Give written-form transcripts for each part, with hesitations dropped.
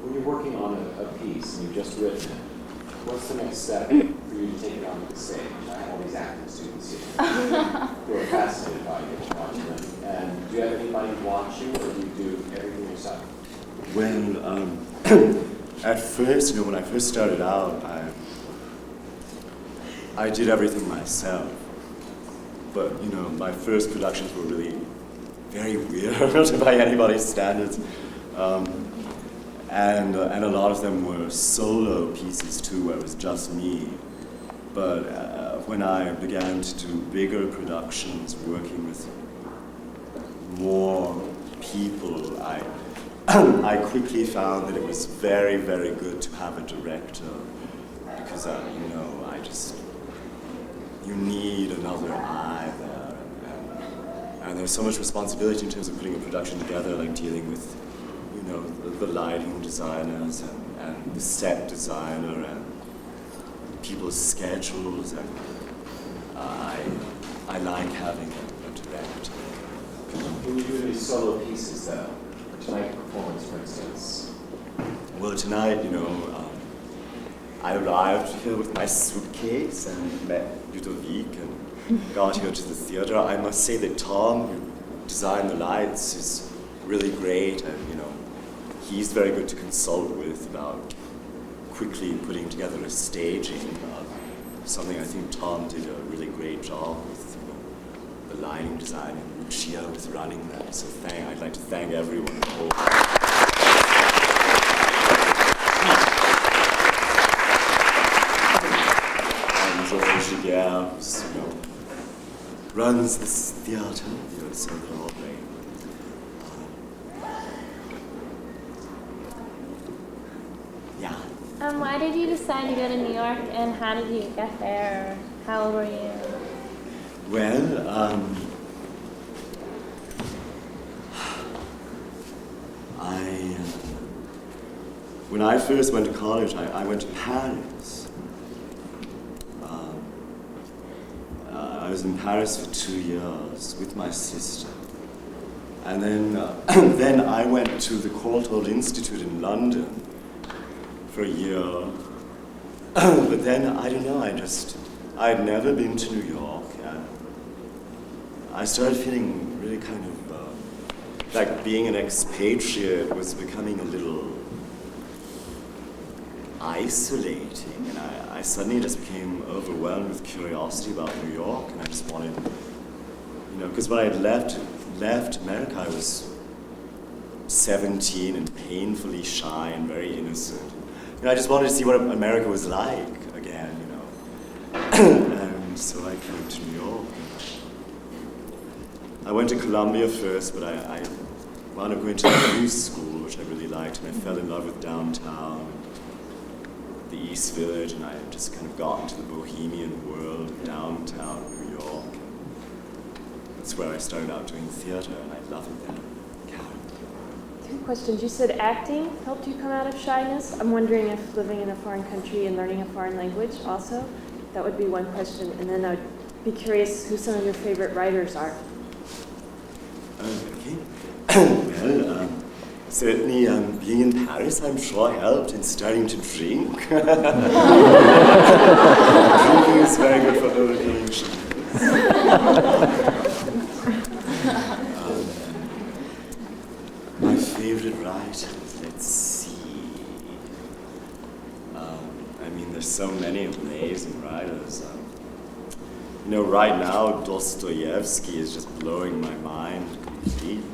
when you're working on a piece and you've just written it, what's the next step for you to take it onto the stage? I have all these acting students here who are fascinated by you watching them. And do you have anybody watch you, or do you do everything yourself? Well, at first, when I first started out, I did everything myself. But, my first productions were really very weird by anybody's standards. And a lot of them were solo pieces too, where it was just me. But when I began to do bigger productions, working with more people, I quickly found that it was very, very good to have a director, because you need another eye there, and there's so much responsibility in terms of putting a production together, like dealing with, the lighting designers and the set designer and people's schedules, and I like having a director. When you do these solo pieces, though, tonight's performance, for instance? Well, tonight, I arrived here with my suitcase and met Ludovic and got here to the theater. I must say that Tom, who designed the lights, is really great, and he's very good to consult with about quickly putting together a staging. Something I think Tom did a really great job with the lighting design, and Lucia was running that. So I'd like to thank everyone involved. Yeah, runs this theater, so they're all great. Yeah. Why did you decide to go to New York, and how did you get there? How old were you? Well, when I first went to college, I went to Paris. I was in Paris for 2 years with my sister. And then, then I went to the Courtauld Institute in London for a year. But then, I don't know, I'd never been to New York. And I started feeling really kind of like being an expatriate was becoming a little isolating, and I suddenly just became overwhelmed with curiosity about New York, and I just wanted, because when I had left America, I was 17 and painfully shy and very innocent. I just wanted to see what America was like again, and so I came to New York. I went to Columbia first, but I wound up going to the New School, which I really liked, and I fell in love with downtown, the East Village, and I just kind of got into the bohemian world of downtown New York. That's where I started out doing theater, and I love it there. Yeah. 2 questions. You said acting helped you come out of shyness. I'm wondering if living in a foreign country and learning a foreign language also, that would be one question. And then I'd be curious who some of your favorite writers are. Okay. Well, certainly, being in Paris, I'm sure, helped in starting to drink. Drinking is very good for overcoming shyness. My favorite writers, let's see. There's so many amazing writers. Right now, Dostoevsky is just blowing my mind completely.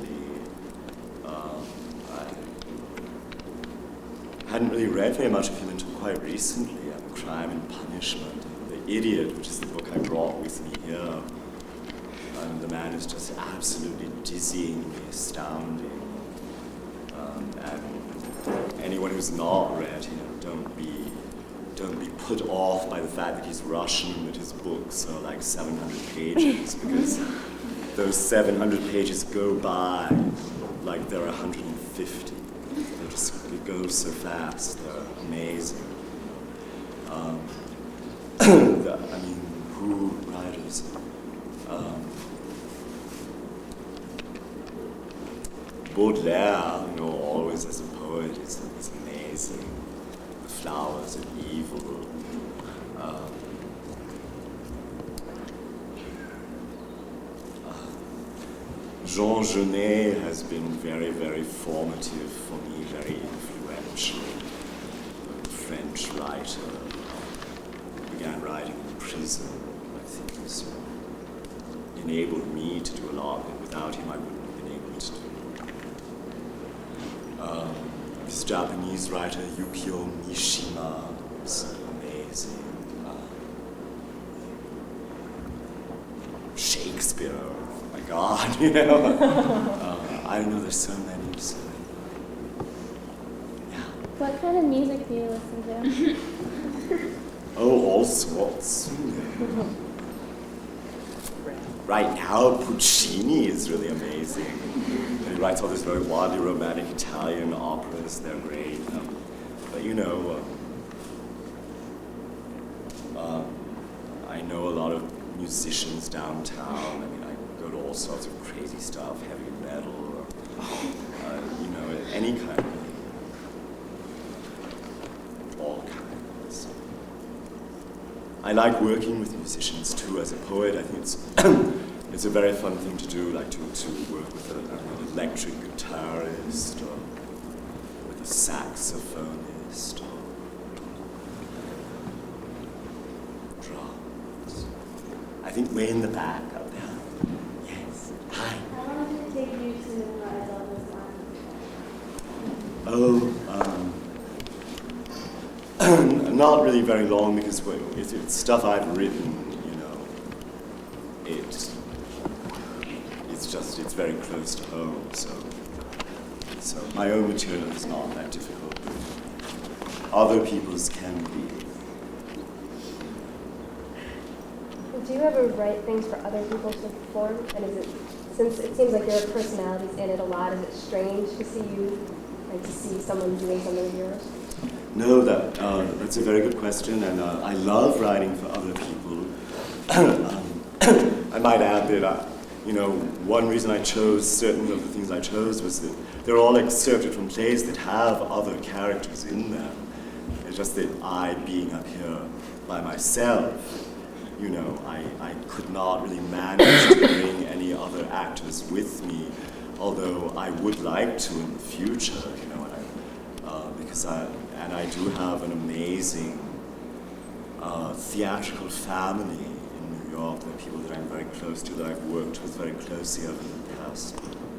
I hadn't really read very much of him until quite recently. Crime and Punishment, The Idiot, which is the book I brought with me here. The man is just absolutely dizzyingly astounding. And anyone who's not read him, don't be put off by the fact that he's Russian, that his books are like 700 pages, because those 700 pages go by like they're 150. It goes so fast. They're amazing. Who writers? Baudelaire, always as a poet, is amazing. amazing. The Flowers of Evil. Jean Genet has been very, very formative for me, very influential. A French writer. Began writing in prison. I think it's enabled me to do a lot that without him I wouldn't have been able to do. This Japanese writer, Yukio Mishima, is amazing. Shakespeare, oh my God, you know. I know there's so many. Yeah. What kind of music do you listen to? Oh, all sorts. Right now, Puccini is really amazing. He writes all these very wildly romantic Italian operas. They're great. But you know, I know a lot of musicians downtown. I mean, I go to all sorts of crazy stuff, heavy metal, or, you know, any kind of, all kinds. I like working with musicians too. As a poet, I think it's a very fun thing to do, like to work with an electric guitarist or with a saxophonist or drums. I think way in the back up there. Yes. Hi. How long did it take you to memorize all those lines? Not really very long because it's stuff I've written, you know. It's very close to home, so my own material is not that difficult. Other people's can be. Do you ever write things for other people to perform? And is it, since it seems like your personality's in it a lot, is it strange to see you, like to see someone doing something of yours? No, that's a very good question, and I love writing for other people. I might add that, you know, one reason I chose certain of the things I chose was that they're all excerpted from plays that have other characters in them. It's just that I, being up here by myself, you know, I could not really manage to bring any other actors with me, although I would like to in the future, you know, because I do have an amazing theatrical family in New York. There are people that I'm very close to, that I've worked with very closely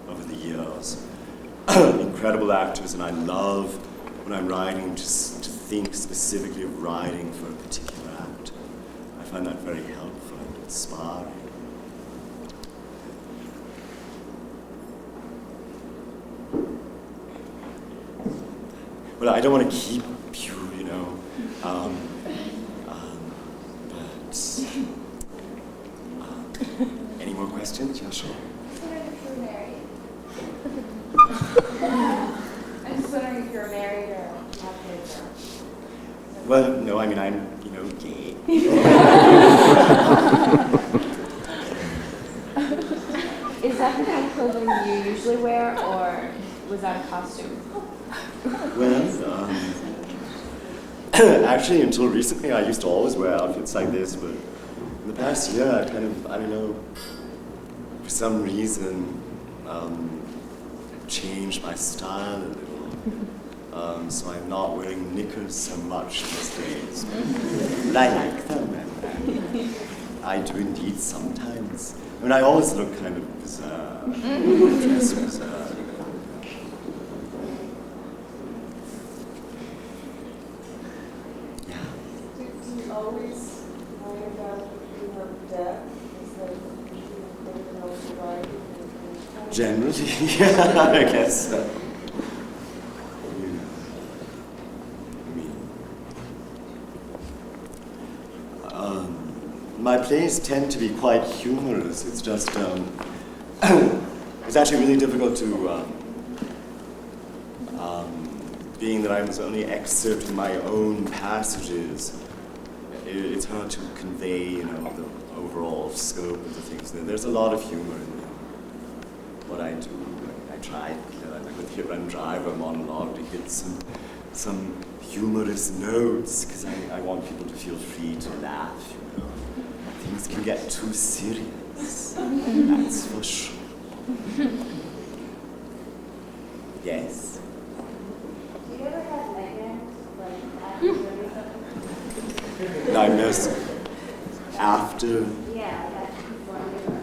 over the years. Incredible actors, and I love when I'm writing just to think specifically of writing for a particular actor. I find that very helpful and inspiring. Well, I don't want to keep you, you know, but any more questions? Yeah, sure. I'm just wondering if you're married or have kids or... Well, no, I mean, I'm, you know, gay. Is that the kind of clothing you usually wear, or was that a costume? Well, actually, until recently, I used to always wear outfits like this, but in the past year, I kind of, I don't know, for some reason, changed my style a little. So I'm not wearing knickers so much these days. But I like them, and I do indeed sometimes. I mean, I always look kind of bizarre, dressed bizarre. Yeah. Do you always worry about being on deck instead of being able to ride? Generally, yeah, I guess so. My plays tend to be quite humorous. It's just, it's actually really difficult to, being that I was only excerpting my own passages, it's hard to convey, you know, the overall scope of the things. There's a lot of humor in what I do. I tried with Hit Run Drive, a monologue to hit some humorous notes, because I want people to feel free to laugh, you know. Things can get too serious, that's for sure. Yes? Do you ever have nightmares, like after doing something? Nightmares after? Yeah, like after performing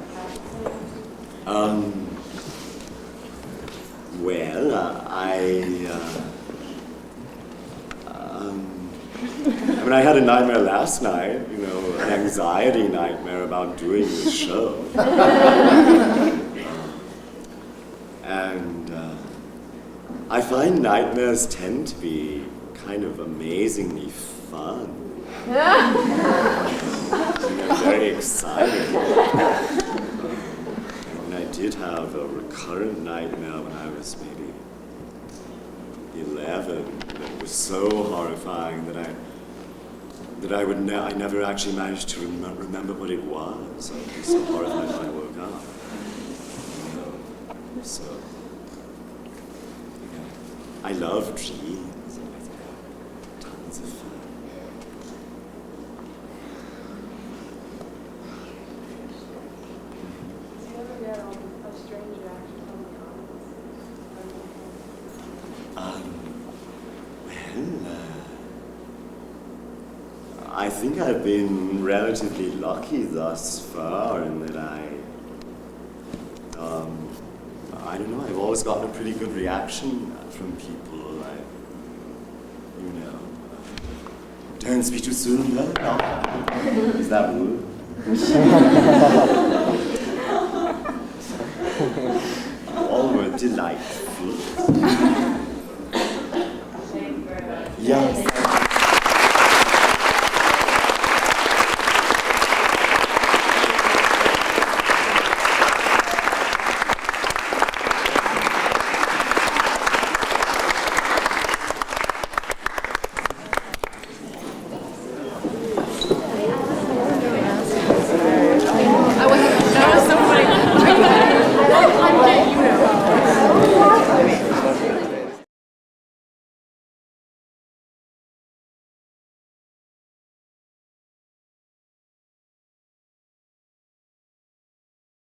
or Well, I had a nightmare last night, you know, an anxiety nightmare about doing the show. And I find nightmares tend to be kind of amazingly fun. You know, very exciting. And I did have a recurrent nightmare when I was maybe 11 that was so horrifying that I never actually managed to remember what it was. I was so horrified when I woke up. You know, so, yeah. I love dreams. I think tons of fun. Do you ever get a strange reaction from the audience? I think I've been relatively lucky thus far in that I don't know, I've always gotten a pretty good reaction from people, like, you know, don't speak too soon, no? Is that rude? All were delightful. Yes.